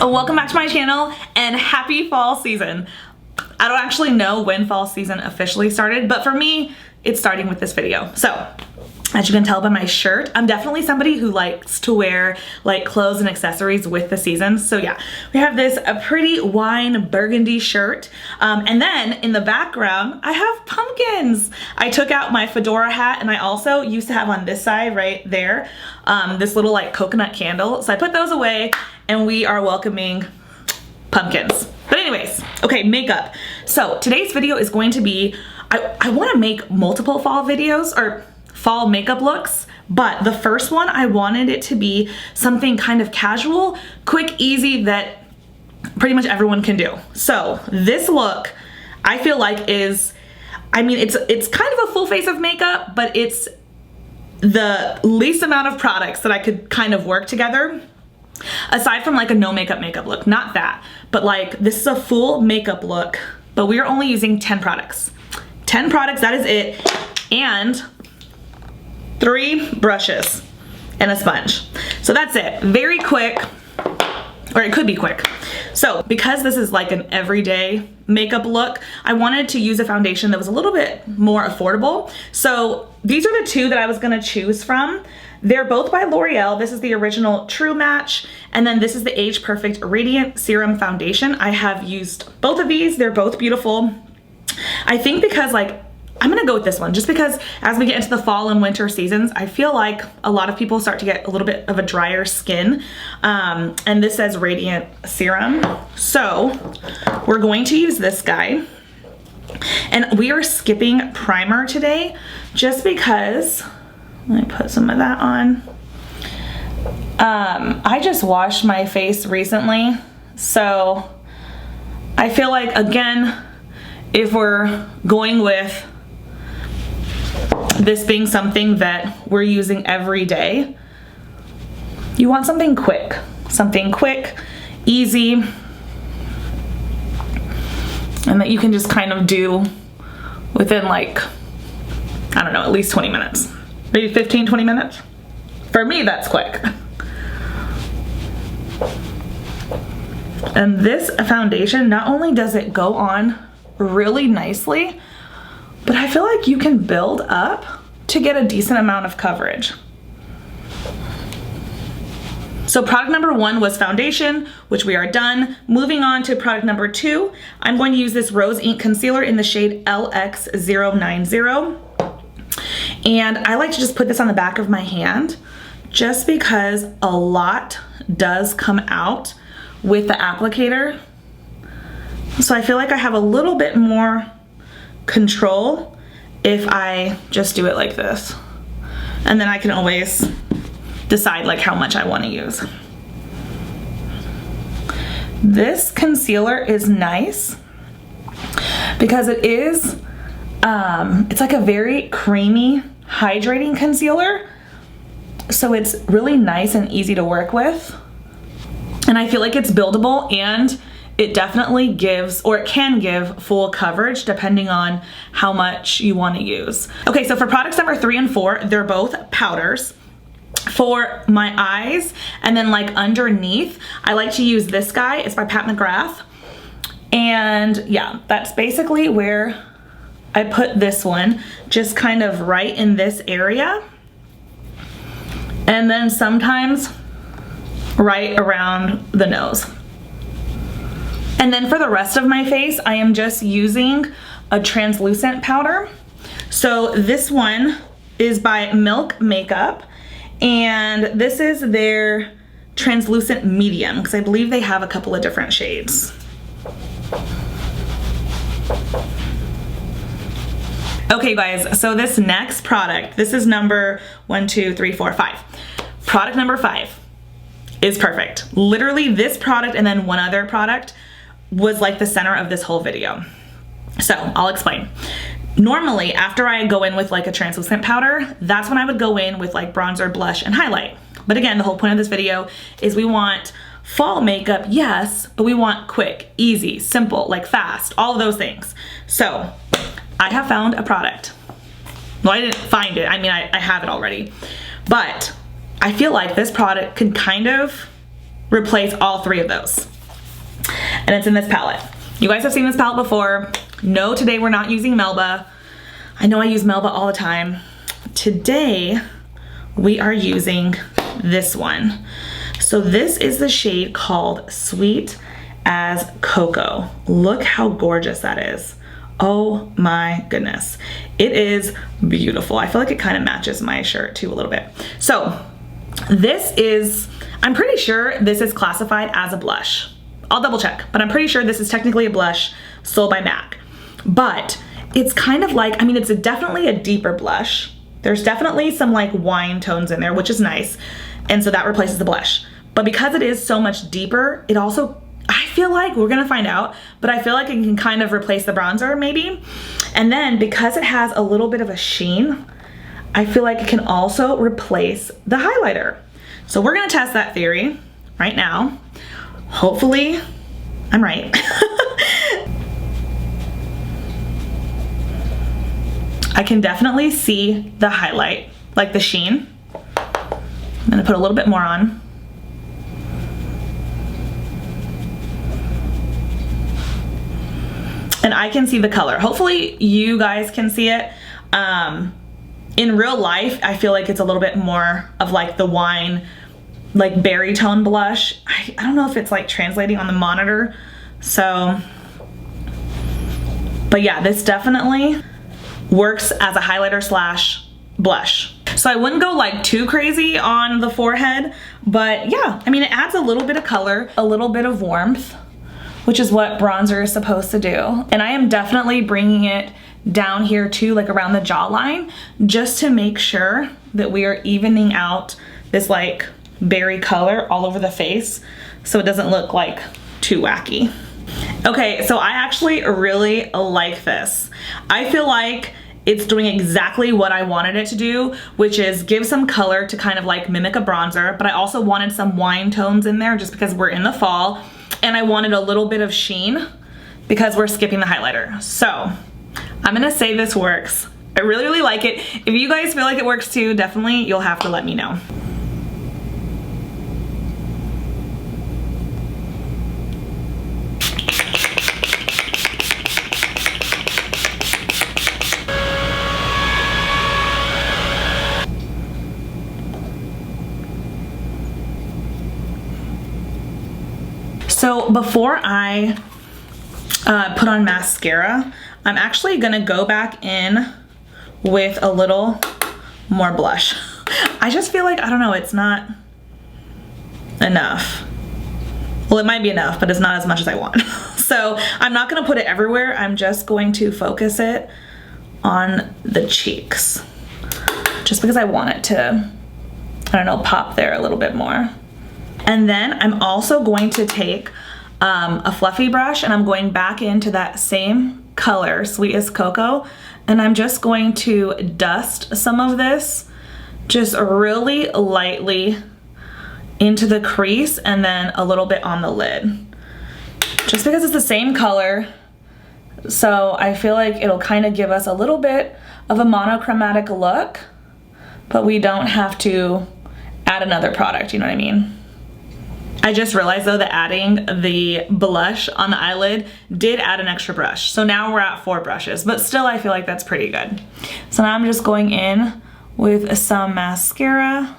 Welcome back to my channel and happy fall season. I don't actually know when fall season officially started, but for me, it's starting with this video. So, as you can tell by my shirt, I'm definitely somebody who likes to wear like clothes and accessories with the seasons. So yeah, we have this a pretty wine burgundy shirt. And then in the background, I have pumpkins. I took out my fedora hat and I also used to have on this side right there, this little like coconut candle. So I put those away and we are welcoming pumpkins. But anyways, okay, makeup. So today's video is going to be, I want to make multiple fall videos or fall makeup looks, but the first one I wanted it to be something kind of casual, quick, easy that pretty much everyone can do. So this look I feel like is, I mean, it's kind of a full face of makeup, but it's the least amount of products that I could kind of work together. Aside from like a no makeup look, not that, but like this is a full makeup look, but we are only using 10 products. 10 products, that is it. And 3 brushes and a sponge. So that's it. Very quick, or it could be quick. So because this is like an everyday makeup look, I wanted to use a foundation that was a little bit more affordable. So these are the two that I was gonna choose from. They're both by L'Oreal. This is the original True Match, and then this is the Age Perfect Radiant Serum Foundation. I have used both of these. They're both beautiful. I think because like, I'm gonna go with this one just because as we get into the fall and winter seasons, I feel like a lot of people start to get a little bit of a drier skin. And this says Radiant Serum. So we're going to use this guy. And we are skipping primer today just because, let me put some of that on. I just washed my face recently. So I feel like, again, if we're going with this being something that we're using every day, you want something quick, easy, and that you can just kind of do within like, I don't know, at least 20 minutes, maybe 15, 20 minutes. For me, that's quick. And this foundation, not only does it go on really nicely, but I feel like you can build up to get a decent amount of coverage. So product number 1 was foundation, which we are done. Moving on to product number 2, I'm going to use this Rose Ink Concealer in the shade LX090. And I like to just put this on the back of my hand just because a lot does come out with the applicator. So I feel like I have a little bit more control if I just do it like this. And then I can always decide like how much I want to use. This concealer is nice because it is, it's like a very creamy, hydrating concealer. So it's really nice and easy to work with. And I feel like it's buildable and it definitely gives, or it can give, full coverage depending on how much you want to use. Okay, so for products number 3 and 4, they're both powders. For my eyes and then like underneath, I like to use this guy. It's by McGrath. And yeah, that's basically where I put this one, just kind of right in this area. And then sometimes right around the nose. And then for the rest of my face, I am just using a translucent powder. So this one is by Milk Makeup, and this is their translucent medium, because I believe they have a couple of different shades. Okay guys, so this next product, this is number 1, 2, 3, 4, 5. Product number 5 is perfect. Literally this product and then one other product was like the center of this whole video. So I'll explain. Normally after I go in with like a translucent powder, that's when I would go in with like bronzer, blush, and highlight. But again, the whole point of this video is we want fall makeup, yes, but we want quick, easy, simple, like fast, all of those things. So I have found a product. Well, I didn't find it, I mean, I have it already, but I feel like this product could kind of replace all 3 of those. and it's in this palette. You guys have seen this palette before. No, today we're not using Melba. I know I use Melba all the time. Today, we are using this one. So this is the shade called Sweet as Coco. Look how gorgeous that is. Oh my goodness. It is beautiful. I feel like it kind of matches my shirt too a little bit. So this is, I'm pretty sure this is classified as a blush. I'll double check, but I'm pretty sure this is technically a blush sold by MAC. But it's kind of like, I mean, it's definitely a deeper blush. There's definitely some like wine tones in there, which is nice. And so that replaces the blush. But because it is so much deeper, it also, I feel like, we're gonna find out, but I feel like it can kind of replace the bronzer maybe. And then because it has a little bit of a sheen, I feel like it can also replace the highlighter. So we're gonna test that theory right now. Hopefully I'm right. I can definitely see the highlight, like the sheen. I'm gonna put a little bit more on. And I can see the color. Hopefully you guys can see it. In real life, I feel like it's a little bit more of like the wine, like berry tone blush. I don't know if it's like translating on the monitor. So, but yeah, this definitely works as a highlighter slash blush. So I wouldn't go like too crazy on the forehead, but yeah, I mean, it adds a little bit of color, a little bit of warmth, which is what bronzer is supposed to do. And I am definitely bringing it down here too, like around the jawline, just to make sure that we are evening out this like berry color all over the face so it doesn't look like too wacky. Okay, so I actually really like this. I feel like it's doing exactly what I wanted it to do, which is give some color to kind of like mimic a bronzer, but I also wanted some wine tones in there just because we're in the fall, and I wanted a little bit of sheen because we're skipping the highlighter. So I'm gonna say this works. I really, really like it. If you guys feel like it works too, definitely you'll have to let me know. So before I put on mascara, I'm actually gonna go back in with a little more blush. I just feel like, I don't know, it's not enough. Well, it might be enough, but it's not as much as I want. So I'm not gonna put it everywhere. I'm just going to focus it on the cheeks, just because I want it to, I don't know, pop there a little bit more. And then I'm also going to take a fluffy brush, and I'm going back into that same color, Sweet as Coco, and I'm just going to dust some of this just really lightly into the crease and then a little bit on the lid. Just because it's the same color, so I feel like it'll kind of give us a little bit of a monochromatic look, but we don't have to add another product, you know what I mean? I just realized though that adding the blush on the eyelid did add an extra brush. So now we're at 4 brushes, but still I feel like that's pretty good. So now I'm just going in with some mascara.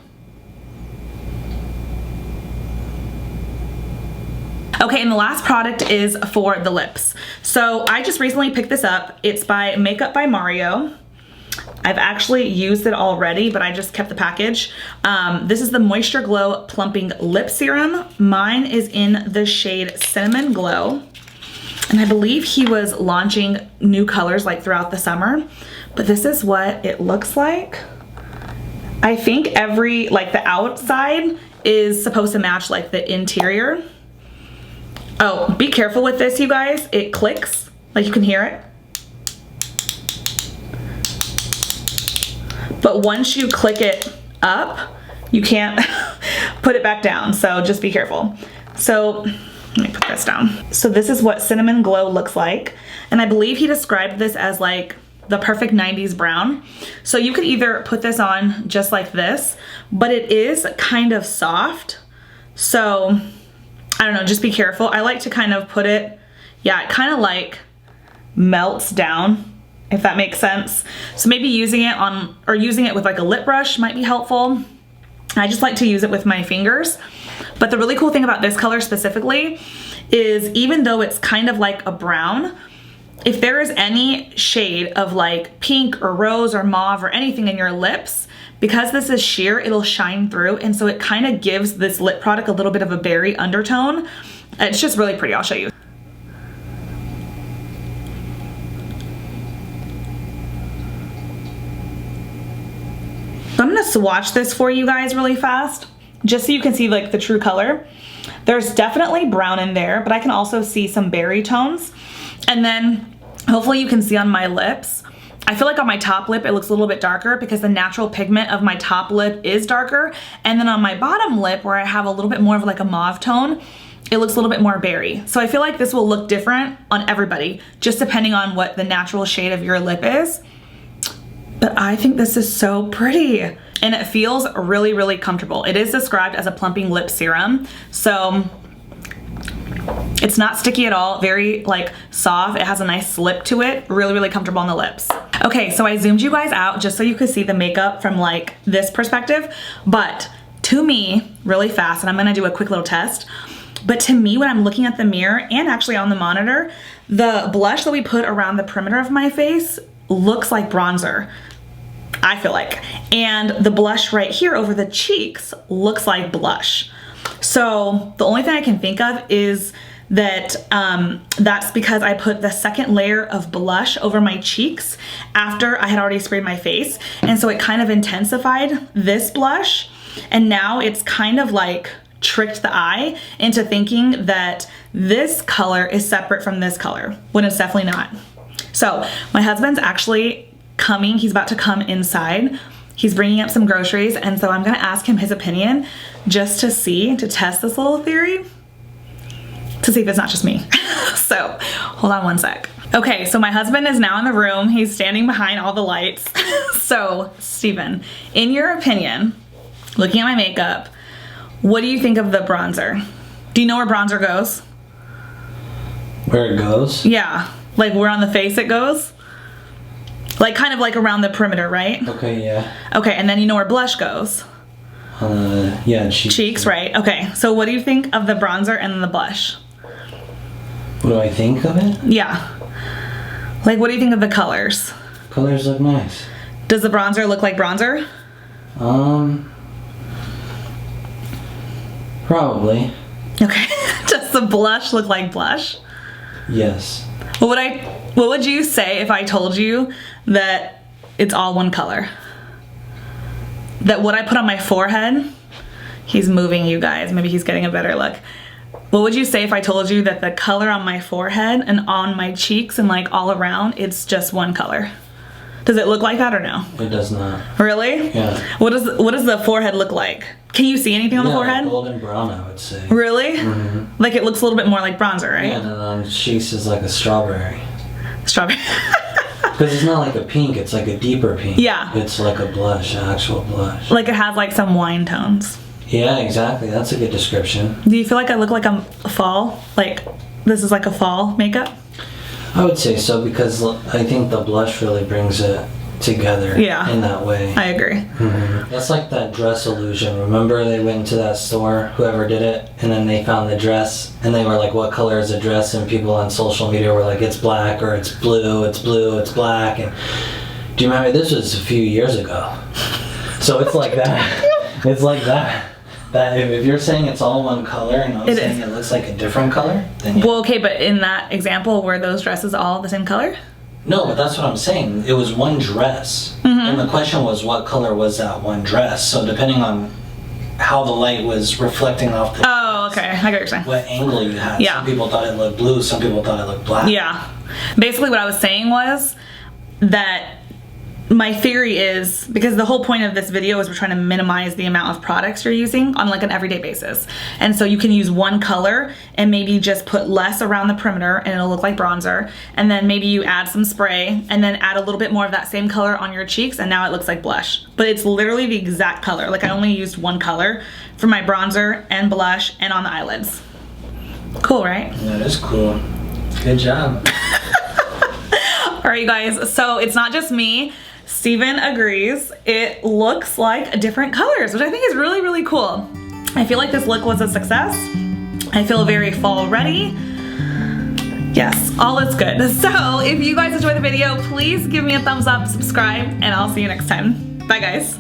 Okay, and the last product is for the lips. So I just recently picked this up. It's by Makeup by Mario. I've actually used it already, but I just kept the package. This is the MoistureGlow Plumping Lip Serum. Mine is in the shade Cinnamon Glow. And I believe he was launching new colors like throughout the summer, but this is what it looks like. I think like the outside is supposed to match like the interior. Oh, be careful with this, you guys. It clicks, like you can hear it. But once you click it up, you can't put it back down, so just be careful. So let me put this down. So this is what Cinnamon Glow looks like, and I believe he described this as like the perfect 90s brown. So you could either put this on just like this, but it is kind of soft, so I don't know, just be careful. I like to kind of put it, yeah, it kind of like melts down, if that makes sense. So maybe using it on, or using it with like a lip brush might be helpful. I just like to use it with my fingers. But the really cool thing about this color specifically is even though it's kind of like a brown, if there is any shade of like pink or rose or mauve or anything in your lips, because this is sheer, it'll shine through, and so it kind of gives this lip product a little bit of a berry undertone. It's just really pretty. I'll show you. So I'm gonna swatch this for you guys really fast, just so you can see like the true color. There's definitely brown in there, but I can also see some berry tones. And then hopefully you can see on my lips, I feel like on my top lip it looks a little bit darker because the natural pigment of my top lip is darker. And then on my bottom lip, where I have a little bit more of like a mauve tone, it looks a little bit more berry. So I feel like this will look different on everybody, just depending on what the natural shade of your lip is. But I think this is so pretty. And it feels really, really comfortable. It is described as a plumping lip serum. So it's not sticky at all, very like soft. It has a nice slip to it, really, really comfortable on the lips. Okay, so I zoomed you guys out just so you could see the makeup from like this perspective. But to me, really fast, and I'm gonna do a quick little test. But to me, when I'm looking at the mirror and actually on the monitor, the blush that we put around the perimeter of my face looks like bronzer, I feel like. And the blush right here over the cheeks looks like blush. So the only thing I can think of is that that's because I put the second layer of blush over my cheeks after I had already sprayed my face. And so it kind of intensified this blush. And now it's kind of like tricked the eye into thinking that this color is separate from this color, when it's definitely not. So my husband's actually coming. He's about to come inside. He's bringing up some groceries, and so I'm gonna ask him his opinion just to see, to test this little theory, to see if it's not just me. So hold on one sec. Okay, so my husband is now in the room. He's standing behind all the lights. So Steven, in your opinion, looking at my makeup, what do you think of the bronzer? Do you know where bronzer goes? Where it goes? Yeah, like where on the face it goes? Like kind of like around the perimeter, right? Okay, yeah. Okay, and then you know where blush goes? Yeah, cheeks. Cheeks, right? Okay, so what do you think of the bronzer and the blush? What do I think of it? Yeah. Like, what do you think of the colors? Colors look nice. Does the bronzer look like bronzer? Probably. Okay. Does the blush look like blush? Yes. What would you say if I told you that it's all one color? That what I put on my forehead, he's moving, you guys, maybe he's getting a better look. What would you say if I told you that the color on my forehead and on my cheeks and like all around, it's just one color? Does it look like that or no? It does not. Really? Yeah. What does the forehead look like? Can you see anything on the forehead? Golden brown, I would say. Really? Mm-hmm. Like it looks a little bit more like bronzer, right? Yeah, and then on the cheeks is like a strawberry. Strawberry. Because it's not like a pink, it's like a deeper pink. Yeah. It's like a blush, actual blush. Like it has like some wine tones. Yeah, exactly. That's a good description. Do you feel like I look like I'm fall? Like this is like a fall makeup? I would say so, because I think the blush really brings it together in that way. I agree. Mm-hmm. That's like that dress illusion. Remember they went into that store, whoever did it, and then they found the dress and they were like, what color is the dress? And people on social media were like, it's black, or it's blue, it's blue, it's black. And do you remember, this was a few years ago. So it's like that. It's like that. That if you're saying it's all one color and I'm saying it looks like a different color, then Well, okay, but in that example, were those dresses all the same color? No, but that's what I'm saying. It was one dress. Mm-hmm. And the question was, what color was that one dress? So depending on how the light was reflecting off the dress, okay, I get what you're saying. What angle you had. Yeah. Some people thought it looked blue, some people thought it looked black. Yeah. Basically what I was saying was that my theory is, because the whole point of this video is we're trying to minimize the amount of products you're using on like an everyday basis. And so you can use one color and maybe just put less around the perimeter and it'll look like bronzer. And then maybe you add some spray and then add a little bit more of that same color on your cheeks and now it looks like blush. But it's literally the exact color. Like I only used one color for my bronzer and blush and on the eyelids. Cool, right? That is cool. Good job. All right, you guys, so it's not just me. Steven agrees. It looks like different colors, which I think is really, really cool. I feel like this look was a success. I feel very fall ready. Yes, all is good. So if you guys enjoyed the video, please give me a thumbs up, subscribe, and I'll see you next time. Bye, guys.